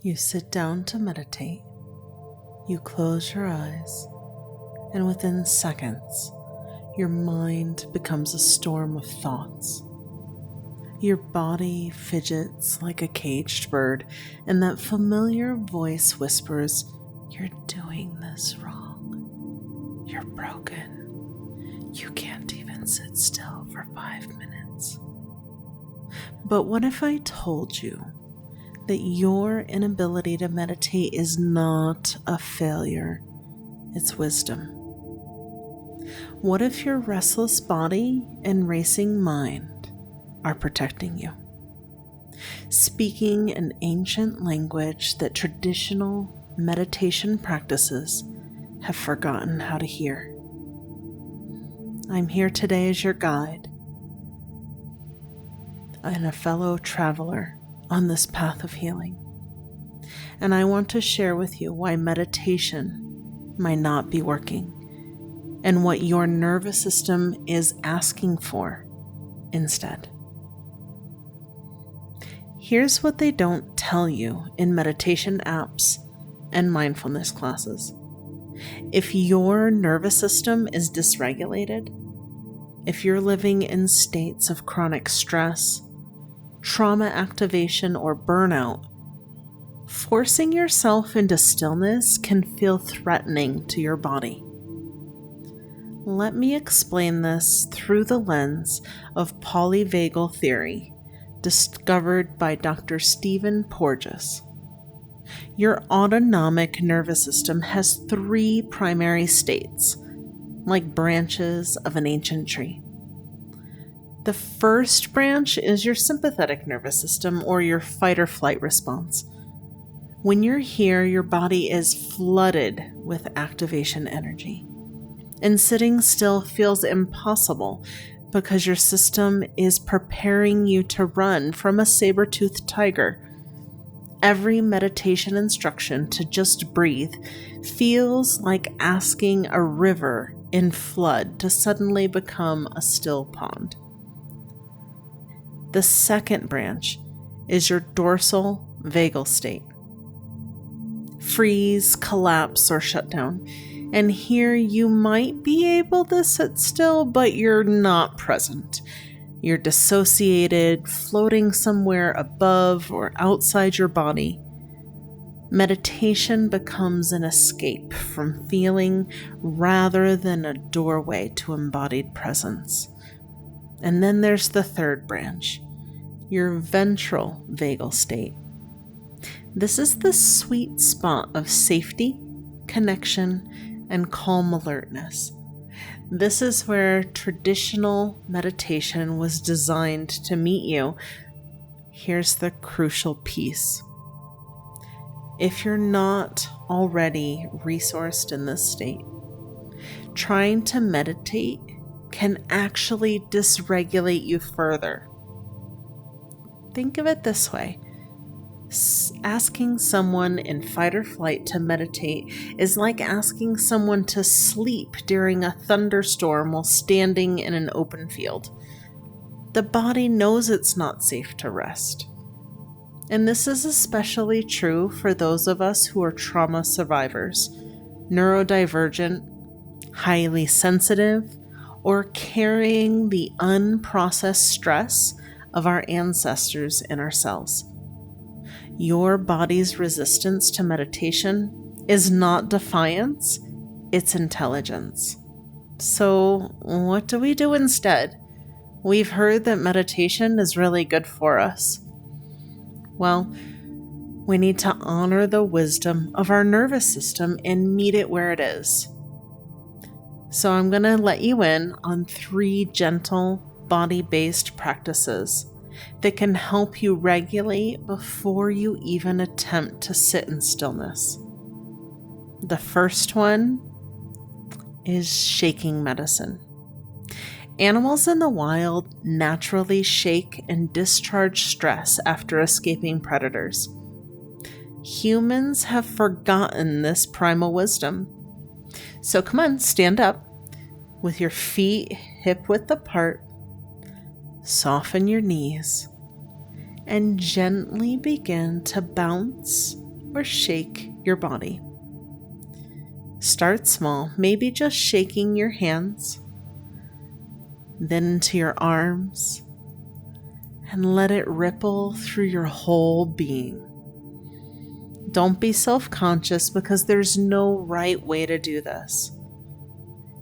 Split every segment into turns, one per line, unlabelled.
You sit down to meditate, you close your eyes, and within seconds, your mind becomes a storm of thoughts. Your body fidgets like a caged bird, and that familiar voice whispers, "You're doing this wrong. You're broken. You can't even sit still for 5 minutes." But what if I told you that your inability to meditate is not a failure, it's wisdom? What if your restless body and racing mind are protecting you, speaking an ancient language that traditional meditation practices have forgotten how to hear? I'm here today as your guide and a fellow traveler on this path of healing. And I want to share with you why meditation might not be working and what your nervous system is asking for instead. Here's what they don't tell you in meditation apps and mindfulness classes. If your nervous system is dysregulated, if you're living in states of chronic stress, trauma activation, or burnout, forcing yourself into stillness can feel threatening to your body. Let me explain this through the lens of Polyvagal theory, discovered by Dr. Stephen Porges. Your autonomic nervous system has 3 primary states, like branches of an ancient tree. The first branch is your sympathetic nervous system, or your fight or flight response. When you're here, your body is flooded with activation energy, and sitting still feels impossible because your system is preparing you to run from a saber-toothed tiger. Every meditation instruction to just breathe feels like asking a river in flood to suddenly become a still pond. The second branch is your dorsal vagal state. Freeze, collapse, or shut down. And here you might be able to sit still, but you're not present. You're dissociated, floating somewhere above or outside your body. Meditation becomes an escape from feeling rather than a doorway to embodied presence. And then there's the third branch, your ventral vagal state. This is the sweet spot of safety, connection, and calm alertness. This is where traditional meditation was designed to meet you. Here's the crucial piece. If you're not already resourced in this state, trying to meditate can actually dysregulate you further. Think of it this way. Asking someone in fight or flight to meditate is like asking someone to sleep during a thunderstorm while standing in an open field. The body knows it's not safe to rest. And this is especially true for those of us who are trauma survivors, neurodivergent, highly sensitive, or carrying the unprocessed stress of our ancestors in our cells. Your body's resistance to meditation is not defiance, it's intelligence. So what do we do instead? We've heard that meditation is really good for us. Well, we need to honor the wisdom of our nervous system and meet it where it is. So I'm going to let you in on 3 gentle body-based practices that can help you regulate before you even attempt to sit in stillness. The first one is shaking medicine. Animals in the wild naturally shake and discharge stress after escaping predators. Humans have forgotten this primal wisdom. So come on, stand up with your feet hip-width apart. Soften your knees and gently begin to bounce or shake your body. Start small, maybe just shaking your hands, then into your arms, and let it ripple through your whole being. Don't be self-conscious because there's no right way to do this.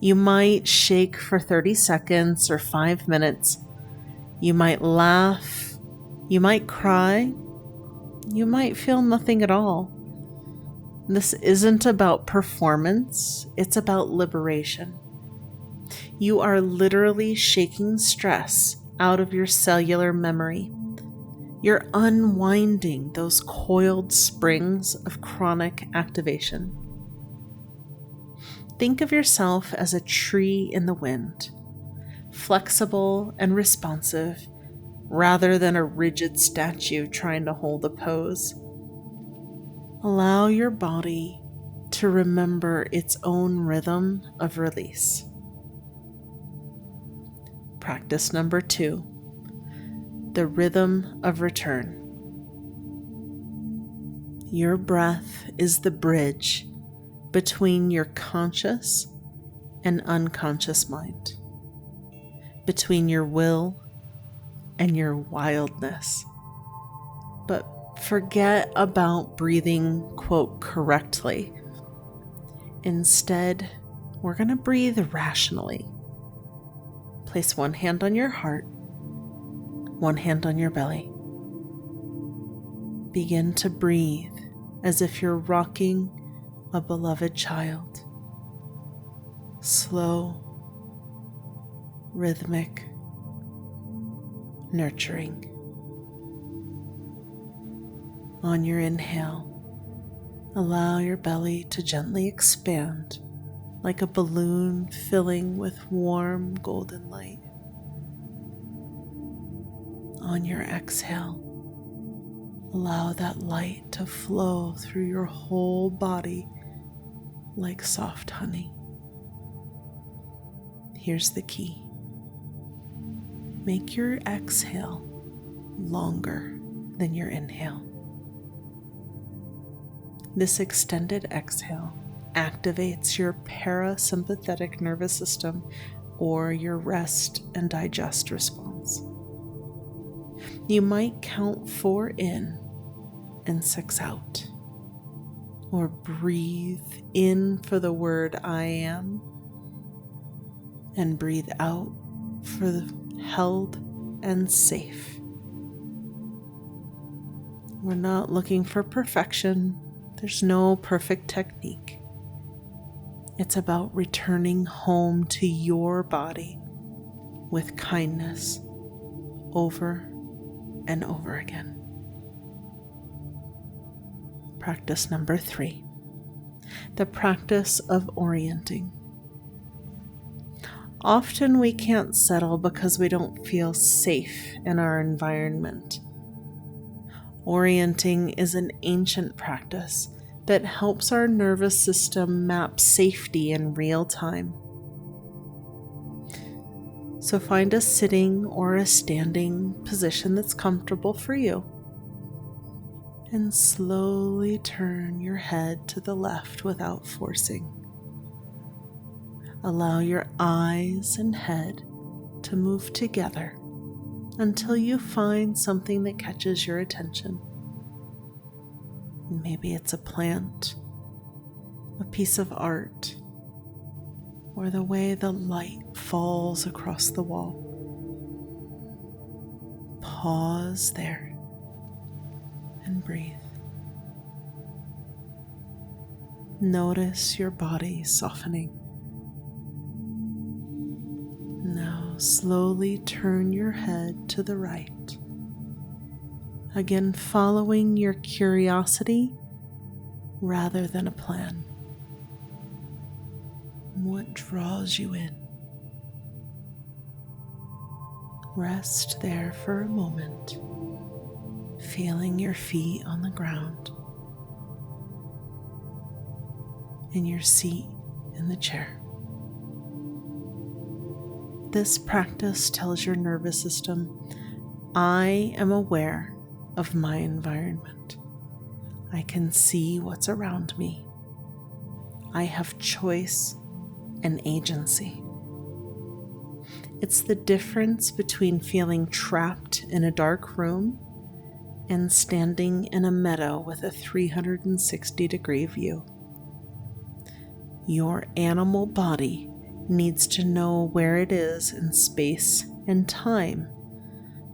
You might shake for 30 seconds or 5 minutes. You might laugh. You might cry. You might feel nothing at all. This isn't about performance. It's about liberation. You are literally shaking stress out of your cellular memory. You're unwinding those coiled springs of chronic activation. Think of yourself as a tree in the wind, flexible and responsive, rather than a rigid statue trying to hold a pose. Allow your body to remember its own rhythm of release. Practice number 2, the rhythm of return. Your breath is the bridge between your conscious and unconscious mind, between your will and your wildness. But forget about breathing, quote, correctly. Instead, we're going to breathe rationally. Place one hand on your heart, one hand on your belly. Begin to breathe as if you're rocking a beloved child. Slow, rhythmic, nurturing. On your inhale, allow your belly to gently expand like a balloon filling with warm golden light. On your exhale, allow that light to flow through your whole body like soft honey. Here's the key. Make your exhale longer than your inhale. This extended exhale activates your parasympathetic nervous system, or your rest and digest response. You might count 4 in and 6 out, or breathe in for the word I am, and breathe out for the held and safe. We're not looking for perfection. There's no perfect technique. It's about returning home to your body with kindness over and over again. Practice number 3, the practice of orienting. Often we can't settle because we don't feel safe in our environment. Orienting is an ancient practice that helps our nervous system map safety in real time. So find a sitting or a standing position that's comfortable for you, and slowly turn your head to the left without forcing. Allow your eyes and head to move together until you find something that catches your attention. Maybe it's a plant, a piece of art, or the way the light falls across the wall. Pause there and breathe. Notice your body softening. Now slowly turn your head to the right, again following your curiosity rather than a plan. What draws you in? Rest there for a moment, feeling your feet on the ground, in your seat in the chair. This practice tells your nervous system, I am aware of my environment. I can see what's around me. I have choice and agency. It's the difference between feeling trapped in a dark room and standing in a meadow with a 360-degree view. Your animal body needs to know where it is in space and time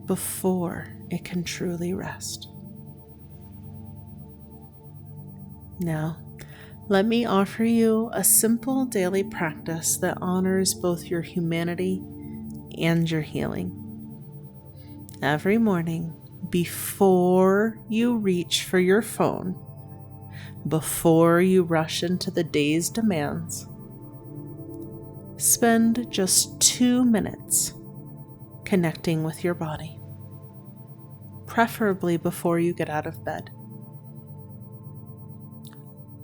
before it can truly rest. Now, let me offer you a simple daily practice that honors both your humanity and your healing. Every morning, before you reach for your phone, before you rush into the day's demands, spend just 2 minutes connecting with your body, preferably before you get out of bed.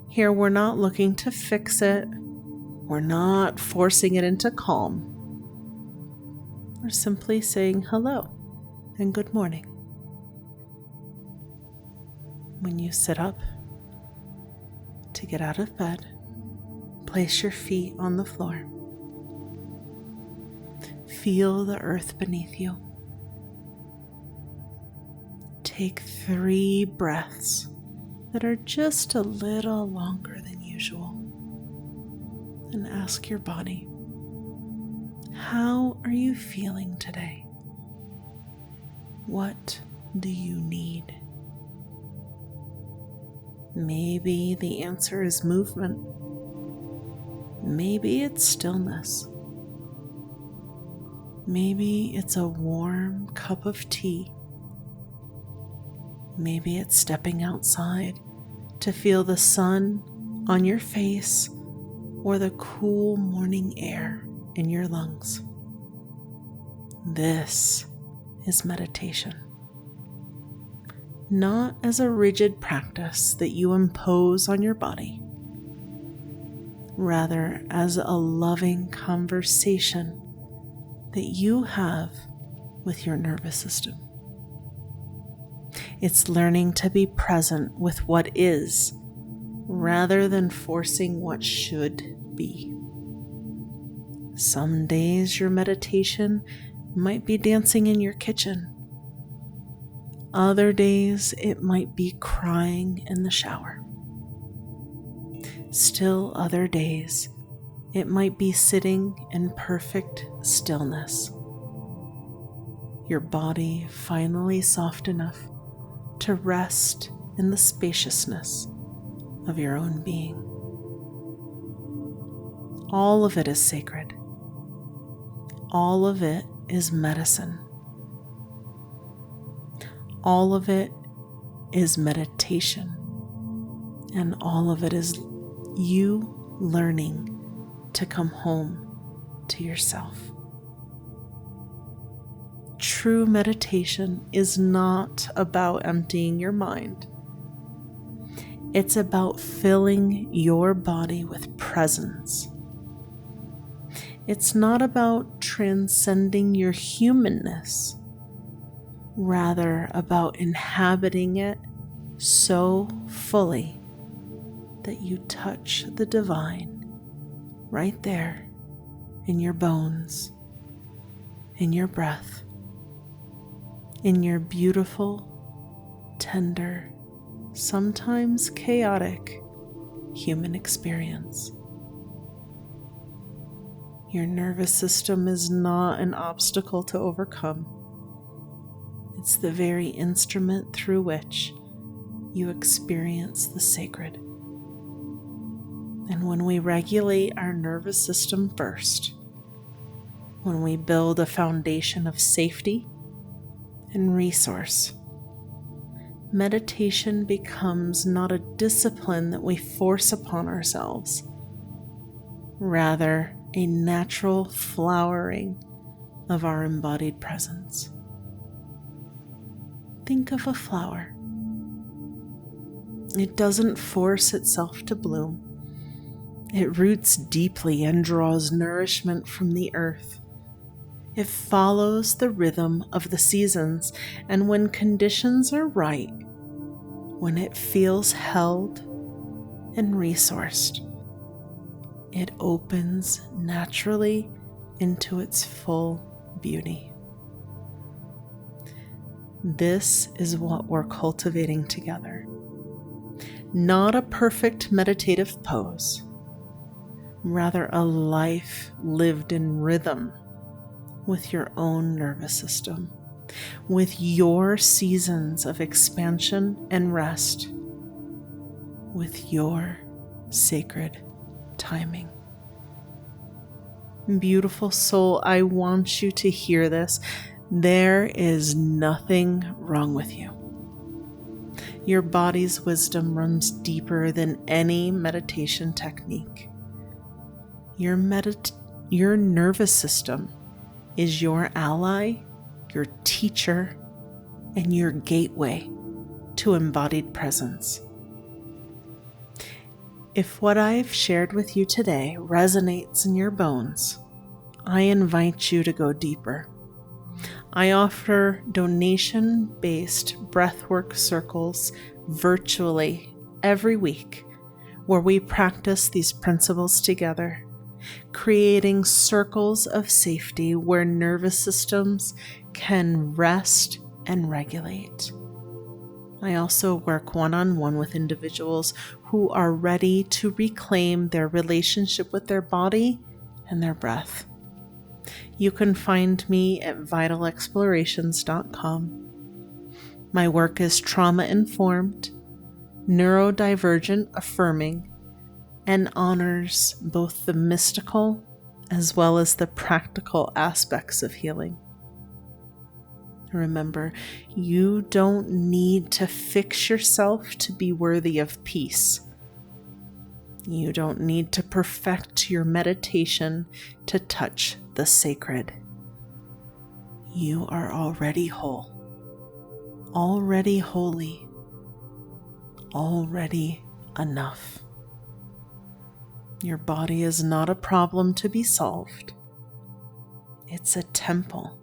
Here, we're not looking to fix it. We're not forcing it into calm. We're simply saying hello and good morning. When you sit up to get out of bed, place your feet on the floor. Feel the earth beneath you. Take 3 breaths that are just a little longer than usual. And ask your body, how are you feeling today? What do you need? Maybe the answer is movement. Maybe it's stillness. Maybe it's a warm cup of tea. Maybe it's stepping outside to feel the sun on your face or the cool morning air in your lungs. This is meditation. Not as a rigid practice that you impose on your body, rather as a loving conversation that you have with your nervous system. It's learning to be present with what is, rather than forcing what should be. Some days your meditation might be dancing in your kitchen. Other days it might be crying in the shower. Still other days it might be sitting in perfect stillness. Your body finally soft enough to rest in the spaciousness of your own being. All of it is sacred. All of it is medicine. All of it is meditation. And all of it is you learning to come home to yourself. True meditation is not about emptying your mind. It's about filling your body with presence. It's not about transcending your humanness, rather about inhabiting it so fully that you touch the divine right there in your bones, in your breath, in your beautiful, tender, sometimes chaotic human experience. Your nervous system is not an obstacle to overcome. It's the very instrument through which you experience the sacred. And when we regulate our nervous system first, when we build a foundation of safety and resource, meditation becomes not a discipline that we force upon ourselves, rather a natural flowering of our embodied presence. Think of a flower. It doesn't force itself to bloom. It roots deeply and draws nourishment from the earth. It follows the rhythm of the seasons, and when conditions are right, when it feels held and resourced, it opens naturally into its full beauty. This is what we're cultivating together. Not a perfect meditative pose, rather a life lived in rhythm with your own nervous system, with your seasons of expansion and rest, with your sacred timing. Beautiful soul, I want you to hear this. There is nothing wrong with you. Your body's wisdom runs deeper than any meditation technique. Your nervous system is your ally, your teacher, and your gateway to embodied presence. If what I've shared with you today resonates in your bones, I invite you to go deeper. I offer donation-based breathwork circles virtually every week where we practice these principles together, creating circles of safety where nervous systems can rest and regulate. I also work one-on-one with individuals who are ready to reclaim their relationship with their body and their breath. You can find me at vitalexplorations.com. My work is trauma-informed, neurodivergent affirming, and honors both the mystical as well as the practical aspects of healing. Remember, you don't need to fix yourself to be worthy of peace. You don't need to perfect your meditation to touch the sacred. You are already whole, already holy, already enough. Your body is not a problem to be solved. It's a temple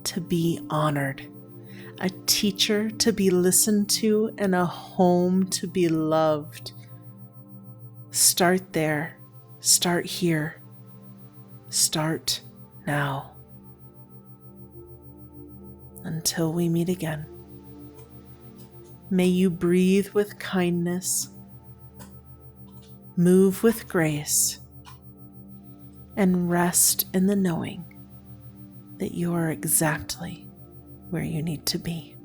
to be honored, a teacher to be listened to, and a home to be loved. Start there. Start here. Start now. Until we meet again, may you breathe with kindness, move with grace, and rest in the knowing that you are exactly where you need to be.